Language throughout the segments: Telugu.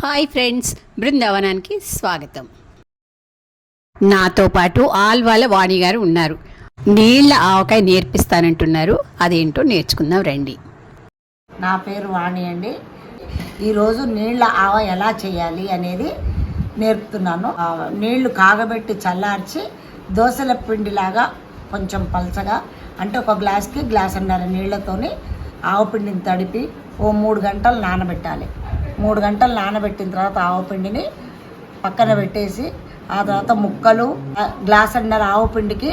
హాయ్ ఫ్రెండ్స్, బృందావనానికి స్వాగతం. నాతో పాటు ఆల్వాల వాణి గారు ఉన్నారు. నీళ్ళ ఆవకాయ నేర్పిస్తానంటున్నారు. అదేంటో నేర్చుకుందాం రండి. నా పేరు వాణి అండి. ఈరోజు నీళ్ళ ఆవ ఎలా చేయాలి అనేది నేర్పుతున్నాను. నీళ్లు కాగబెట్టి చల్లార్చి దోశల పిండిలాగా కొంచెం పలచగా, అంటే ఒక గ్లాస్కి గ్లాసున్నర నీళ్లతోని ఆవపిండిని తడిపి ఓ 3 గంటలు నానబెట్టాలి. 3 గంటలు నానబెట్టిన తర్వాత ఆవపిండిని పక్కన పెట్టేసి, ఆ తర్వాత ముక్కలు, గ్లాసున్నర ఆవపిండికి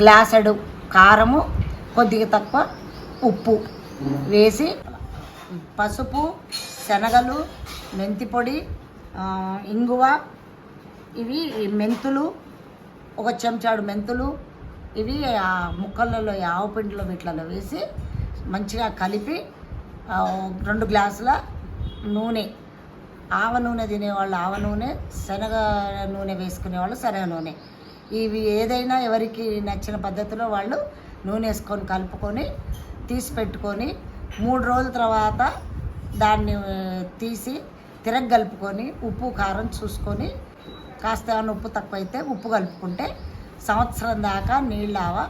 గ్లాసెడు కారము, కొద్దిగా తక్కువ ఉప్పు వేసి, పసుపు, శనగలు, మెంతి పొడి, ఇంగువ, ఇవి మెంతులు, ఒక చెంచాడు మెంతులు, ఇవి ఆ ముక్కలలో ఆవపిండిలో వీటిలలో వేసి మంచిగా కలిపి 2 గ్లాసుల నూనె, ఆవ నూనె తినేవాళ్ళు ఆవ నూనె, శనగ నూనె వేసుకునేవాళ్ళు శనగ నూనె, ఇవి ఏదైనా ఎవరికి నచ్చిన పద్ధతిలో వాళ్ళు నూనె వేసుకొని కలుపుకొని తీసి పెట్టుకొని 3 రోజుల తర్వాత దాన్ని తీసి తిరగలుపుకొని ఉప్పు కారం చూసుకొని, కాస్త ఏమైనా ఉప్పు తక్కువైతే ఉప్పు కలుపుకుంటే సంవత్సరం దాకా నీళ్ళు ఆవ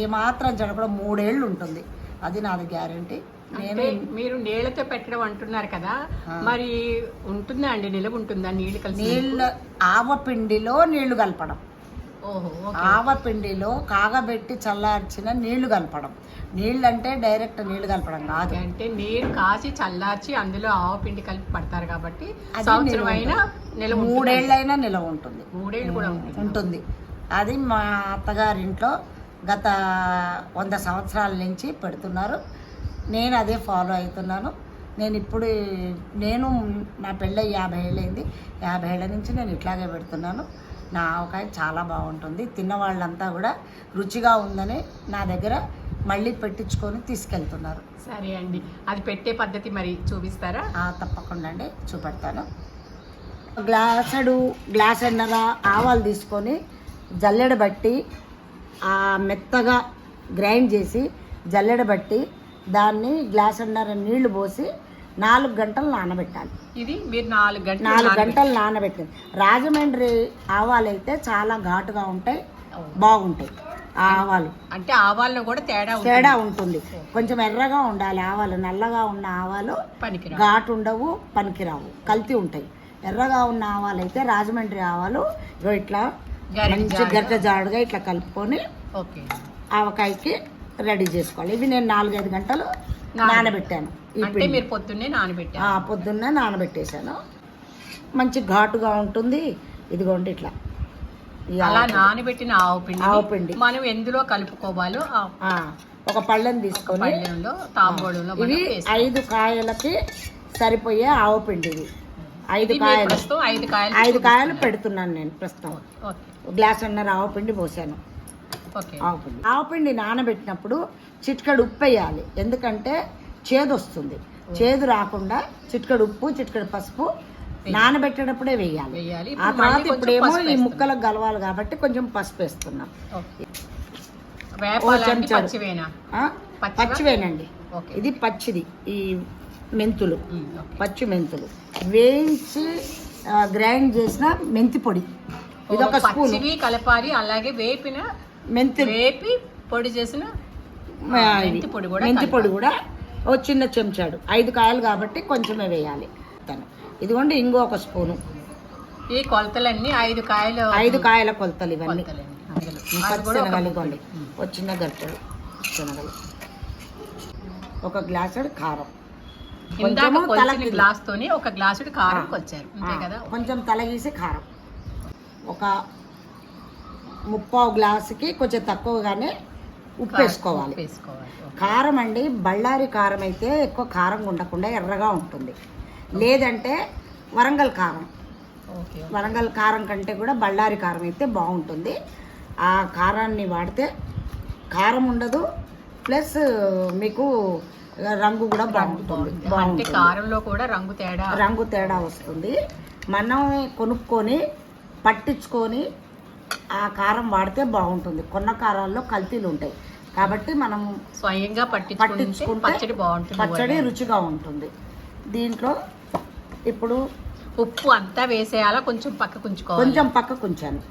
ఏమాత్రం చెడకుండా 3 ఏళ్ళు ఉంటుంది. అది నాది గ్యారంటీ. మీరు నీళ్ళతో పెట్టడం అంటున్నారు కదా, మరి ఉంటుందా అండి? నిలవ ఉంటుందా నీళ్ళు కలిసి? నీళ్ళు ఆవపిండిలో నీళ్లు కలపడం. ఆవపిండిలో కాగబెట్టి చల్లార్చిన నీళ్లు కలపడం. నీళ్ళు అంటే డైరెక్ట్ నీళ్లు కలపడం కాదు, అంటే నీరు కాసి చల్లార్చి అందులో ఆవపిండి కలిపి పడతారు కాబట్టి సంవత్సరం అయినా నిలవ, 3 ఏళ్ళైనా నిలవ ఉంటుంది. 3 ఏళ్ళు కూడా ఉంటుంది. అది మా అత్తగారింట్లో గత 100 సంవత్సరాల నుంచి పెడుతున్నారు. నేను అదే ఫాలో అవుతున్నాను. నేను నా పెళ్ళి 50 ఏళ్ళైంది. 50 ఏళ్ళ నుంచి నేను ఇట్లాగే పెడుతున్నాను. నా ఆవకాయ చాలా బాగుంటుంది. తిన్నవాళ్ళంతా కూడా రుచిగా ఉందని నా దగ్గర మళ్ళీ పెట్టించుకొని తీసుకెళ్తున్నారు. సరే అండి, అది పెట్టే పద్ధతి మరి చూపిస్తారా? తప్పకుండా అండి, చూపెడతాను. గ్లాసెన్నర ఆవాలు తీసుకొని జల్లెడబట్టి మెత్తగా గ్రైండ్ చేసి జల్లెడబట్టి దాన్ని గ్లాసున్నర నీళ్లు పోసి 4 గంటలు నానబెట్టాలి. ఇది మీరు 4 గంటలు నానబెట్టింది. రాజమండ్రి ఆవాలు అయితే చాలా ఘాటుగా ఉంటాయి, బాగుంటాయి. ఆవాలు అంటే ఆవాల్లో కూడా తేడా ఉంటుంది. కొంచెం ఎర్రగా ఉండాలి ఆవాలు. నల్లగా ఉన్న ఆవాలు ఘాటు ఉండవు, పనికిరావు, కల్తీ ఉంటాయి. ఎర్రగా ఉన్న ఆవాలు అయితే రాజమండ్రి ఆవాలు ఇట్లా మంచి గరిట జాడుగా ఇట్లా కలుపుకొని ఆవకాయకి రెడీ చేసుకోవాలి. ఇవి నేను 4-5 గంటలు నానబెట్టాను. మీరు పొద్దున్నే నానబెట్టేశాను. మంచి ఘాటుగా ఉంటుంది. ఇదిగోండి ఇట్లా అలా నానబెట్టిన ఆవపిండి మనం ఎందులో కలుపుకోవాలో ఒక పళ్ళెం తీసుకొని ఇవి 5 కాయలకి సరిపోయే ఆవపిండి. ఇవి 5 కాయలు పెడుతున్నాను నేను ప్రస్తుతం. గ్లాసున్నర ఆవపిండి పోసాను. ఆవపిండి నానబెట్టినప్పుడు చిటికెడు ఉప్పు వేయాలి. ఎందుకంటే చేదు వస్తుంది. చేదు రాకుండా చిటికెడు ఉప్పు, చిటికెడు పసుపు నానబెట్టేటప్పుడే వేయాలి. ఆ తర్వాత ఇప్పుడేమో ఈ ముక్కలకు గలవాలి కాబట్టి కొంచెం పసుపు వేస్తున్నాం. పచ్చివేనండి. ఇది పచ్చిది. ఈ మెంతులు, పచ్చి మెంతులు వేయించి గ్రైండ్ చేసిన మెంతి పొడి, ఇది ఒక స్పూన్ కలపాలి. అలాగే వేపి పొడి చేసిన మెంతి పొడి కూడా ఓ చిన్న చెంచాడు. 5 కాయలు కాబట్టి కొంచెమే వేయాలి. ఇదిగోండి ఇంకో ఒక స్పూను. ఈ కొలతలన్నీ 5 కాయల కొలతలు ఇవన్నీ. శనగలు ఇవ్వండి, ఒక చిన్న గట్టెడు శనగలు, ఒక గ్లాసుడు కారం, కొంచెం తలగీసి కారం, ఒక 3/4 గ్లాసుకి కొంచెం తక్కువగానే ఉప్పు వేసుకోవాలి. కారం అండి, బళ్ళారి కారం అయితే ఎక్కువ కారం ఉండకుండా ఎర్రగా ఉంటుంది. లేదంటే వరంగల్ కారం కంటే కూడా బళ్ళారి కారం అయితే బాగుంటుంది. ఆ కారాన్ని వాడితే కారం ఉండదు, ప్లస్ మీకు రంగు కూడా బాగుంటుంది. కారంలో కూడా రంగు తేడా వస్తుంది. మనం కొనుక్కొని పట్టించుకొని ఆ కారం వాడితే బాగుంటుంది. కొన్న కారాల్లో కల్తీలు ఉంటాయి కాబట్టి మనం స్వయంగా పట్టించుకుంటే పచ్చడి రుచిగా ఉంటుంది. దీంట్లో ఇప్పుడు ఉప్పు అంతా వేసేయాలా, కొంచెం పక్కకు ఉంచుకోవాలి? కొంచెం పక్కకు ఉంచాను,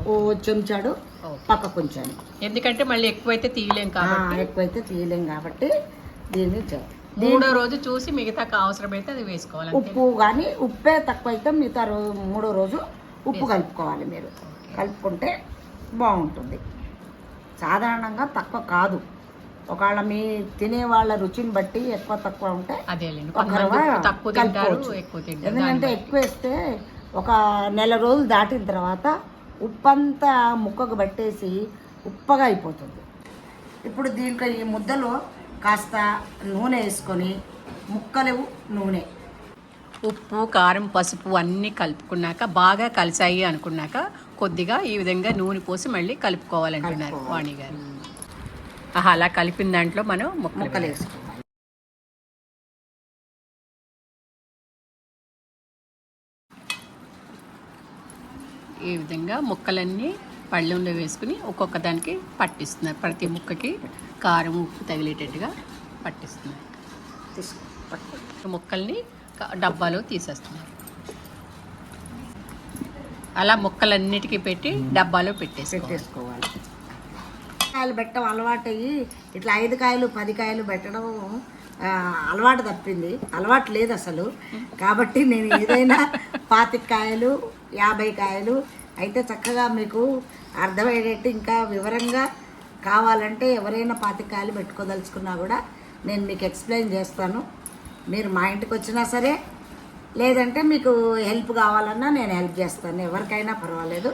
ఓ చెంచాడు పక్కకు ఉంచాను. ఎందుకంటే మళ్ళీ ఎక్కువైతే తీయలేం కాబట్టి. ఎక్కువైతే తీయలేం కాబట్టి దీన్ని 3వ రోజు చూసి మిగతా అవసరమైతే అది వేసుకోవాలి. ఉప్పు కానీ ఉప్పే తక్కువైతే మిగతా 3వ రోజు ఉప్పు కలుపుకోవాలి. మీరు కలుపుకుంటే బాగుంటుంది. సాధారణంగా తక్కువ కాదు, ఒకవేళ మీ తినే వాళ్ళ రుచిని బట్టి ఎక్కువ తక్కువ ఉంటే ఎందుకంటే ఎక్కువ వేస్తే ఒక నెల రోజులు దాటిన తర్వాత ఉప్పంతా ముక్కకు పట్టేసి ఉప్పగా అయిపోతుంది. ఇప్పుడు దీంట్లో ఈ ముద్దలో కాస్త నూనె వేసుకొని ముక్కలు నూనె, ఉప్పు, కారం, పసుపు అన్నీ కలుపుకున్నాక బాగా కలిసాయి అనుకున్నాక కొద్దిగా ఈ విధంగా నూనె పోసి మళ్ళీ కలుపుకోవాలంటున్నారు వాణి గారు. అలా కలిపిన దాంట్లో మనం ముక్కలు వేసుకోవాలి. ఈ విధంగా ముక్కలన్నీ పళ్ళెంలో వేసుకుని ఒక్కొక్క దానికి పట్టిస్తున్నారు. ప్రతి ముక్కకి కారం, ఉప్పు తగిలేటట్టుగా పట్టిస్తున్నారు. ముక్కల్ని డబ్బాలో తీసేస్తున్నారు. అలా ముక్కలన్నిటికీ పెట్టి డబ్బాలో పెట్టేసుకోవాలి. కాయలు పెట్టడం అలవాటు అయ్యి ఇట్లా 5 కాయలు 10 కాయలు పెట్టడం అలవాటు తప్పింది. అలవాటు లేదు అసలు. కాబట్టి నేను ఏదైనా 25 కాయలు 50 కాయలు అయితే చక్కగా మీకు అర్థమయ్యేటట్టు ఇంకా వివరంగా కావాలంటే ఎవరైనా 25 కాయలు పెట్టుకోదలుచుకున్నా కూడా నేను మీకు ఎక్స్ప్లెయిన్ చేస్తాను. మీరు మా ఇంటికి వచ్చినా సరే, లేదంటే మీకు హెల్ప్ కావాలన్నా నేను హెల్ప్ చేస్తాను. ఎవరికైనా పర్వాలేదు.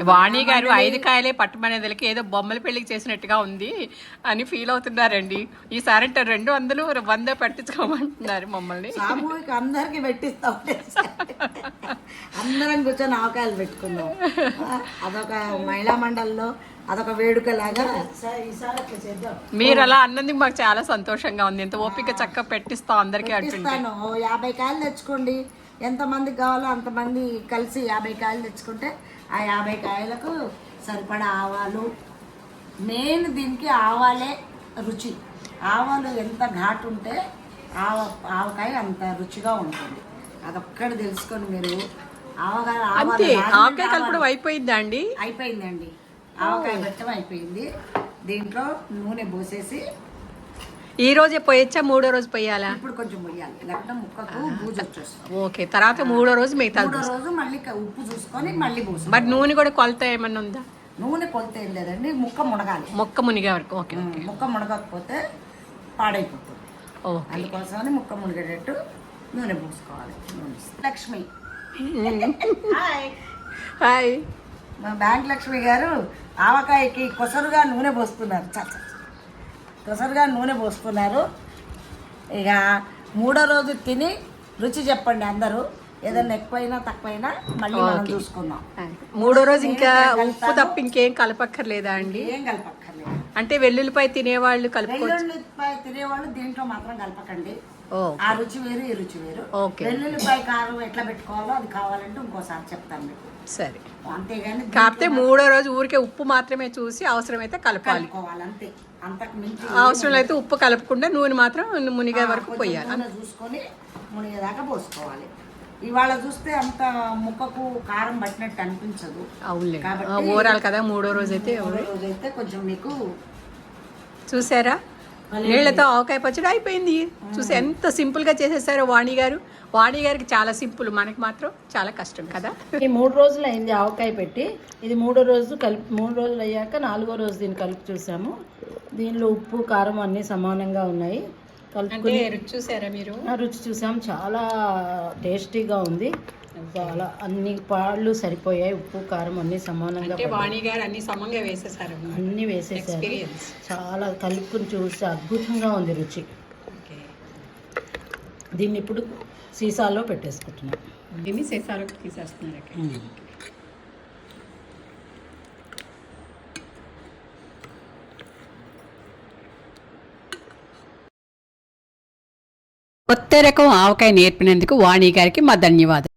వాణి గారు 5 కాయలే పట్టమనేదలకి ఏదో బొమ్మల పెళ్లికి చేసినట్టుగా ఉంది అని ఫీల్ అవుతున్నారండి. ఈసారి 200 100 పట్టించుకోమంటున్నారు మమ్మల్ని. సామూహిక అందరికి పెట్టిస్తా ఉంటే అందరం కూర్చొని ఆవకాయలు పెట్టుకున్నాం. అదొక మహిళా మండలిలో అదొక వేడుకలాగా మీరు అలా అన్నందుకు మాకు చాలా సంతోషంగా ఉంది. ఎంత ఓపిక చక్కగా పెట్టిస్తాం అందరికీ అంటున్నాను. 50 కాయలు తెచ్చుకోండి, ఎంతమందికి కావాలో అంతమంది కలిసి 50 కాయలు తెచ్చుకుంటే ఆ 50 కాయలకు సరిపడా ఆవాలు. మెయిన్ దీనికి ఆవాలే రుచి. ఆవాలు ఎంత ఘాటు ఉంటే ఆవకాయ అంత రుచిగా ఉంటుంది. అదొక్కటి తెలుసుకొని మీరు ఆవకాయ కలపడం అయిపోయిందా అండి? అయిపోయిందండి. ఆవకాయ పెట్టడం అయిపోయింది. దీంట్లో నూనె పోసేసి ఈ రోజే పోయొచ్చా? 3వ రోజు పోయాలా? ఇప్పుడు కొంచెం పోయాలి, లేకపోతే ముక్కకు బూజు వచ్చేస్తుంది. ఓకే, తర్వాత 3వ రోజు మిగతా 3వ రోజు మళ్ళీ ఉప్పు చూసుకొని మళ్ళీ పోసి. మరి నూనె కూడా కొలత ఏమన్నా ఉందా? నూనె కొలత ఏం లేదండి, ముక్క మునగాలి. ముక్క మునిగే వరకు. ఓకే, ముక్క మునగకపోతే పాడైపోతుంది. అందుకోసమని ముక్క మునిగేటట్టు నూనె పోసుకోవాలి. లక్ష్మి హాయ్. మా బ్యాంక్ లక్ష్మి గారు ఆవకాయకి కొసరుగా నూనె పోస్తున్నారు. కొసరుగా నూనె పోస్తున్నారు. ఇక 3వ రోజు తిని రుచి చెప్పండి అందరూ. ఏదన్నా ఎక్కువైనా తక్కువైనా మళ్ళీ మనం చూసుకుందాం. 3వ రోజు ఇంకా ఉప్పు తప్ప ఇంకేం కలపక్కర్లేదా అండి? ఏం కలపక్కర్లేదు. అంటే వెల్లుల్లిపాయ తినేవాళ్ళు వెల్లుల్లిపాయ తినేవాళ్ళు దీంట్లో మాత్రం కలపకండి. ఆ రుచి వేరు, ఈ రుచి వేరు. వెల్లుల్లిపాయ కారం ఎట్లా పెట్టుకోవాలో అది కావాలంటే ఇంకోసారి చెప్తాను మీకు. సరే, అంతేగాని కాకపోతే 3వ రోజు ఊరికే ఉప్పు మాత్రమే చూసి అవసరమైతే కలపాలి. అంతే, అంతకు మించి అవసరం అయితే ఉప్పు కలపకుండా నూనె మాత్రం మునిగే వరకు పోయాలి. చూసుకొని మునిగేదాకా పోసుకోవాలి. ఇవాళ చూస్తే అంత ముక్కకు కారం పట్టినట్టు అనిపించదు. అవునులే, ఊరాలి కదా. 3వ రోజు అయితే కొంచెం మీకు చూసారా, నీళ్లతో ఆవకాయ పచ్చడి అయిపోయింది. చూసి ఎంత సింపుల్ గా చేసేసారో వాణి గారు. వాణి గారికి చాలా సింపుల్, మనకి మాత్రం చాలా కష్టం కదా. ఈ 3 రోజులు అయింది ఆవకాయ పెట్టి. ఇది 3వ రోజు కలిపి 3 రోజులు అయ్యాక 4వ రోజు దీన్ని కలిపి చూసాము. దీనిలో ఉప్పు కారం అన్నీ సమానంగా ఉన్నాయి. కలుపుకుని రుచి చూసారా మీరు? రుచి చూసాము, చాలా టేస్టీగా ఉంది. చాలా అన్ని పాళ్ళు సరిపోయాయి. ఉప్పు కారం అన్ని సమానంగా. వాణి గారు అన్ని సమంగా వేసేసారు, అన్ని వేసేసారు. చాలా కలుపుకుని చూస్తే అద్భుతంగా ఉంది రుచి. దీన్ని ఇప్పుడు సీసాలో పెట్టేసుకుంటున్నాం. దీన్ని సీసాలోకి తీసేస్తున్నారు. కొత్త రకం ఆవకాయ నేర్పినందుకు వాణి గారికి మా ధన్యవాదాలు.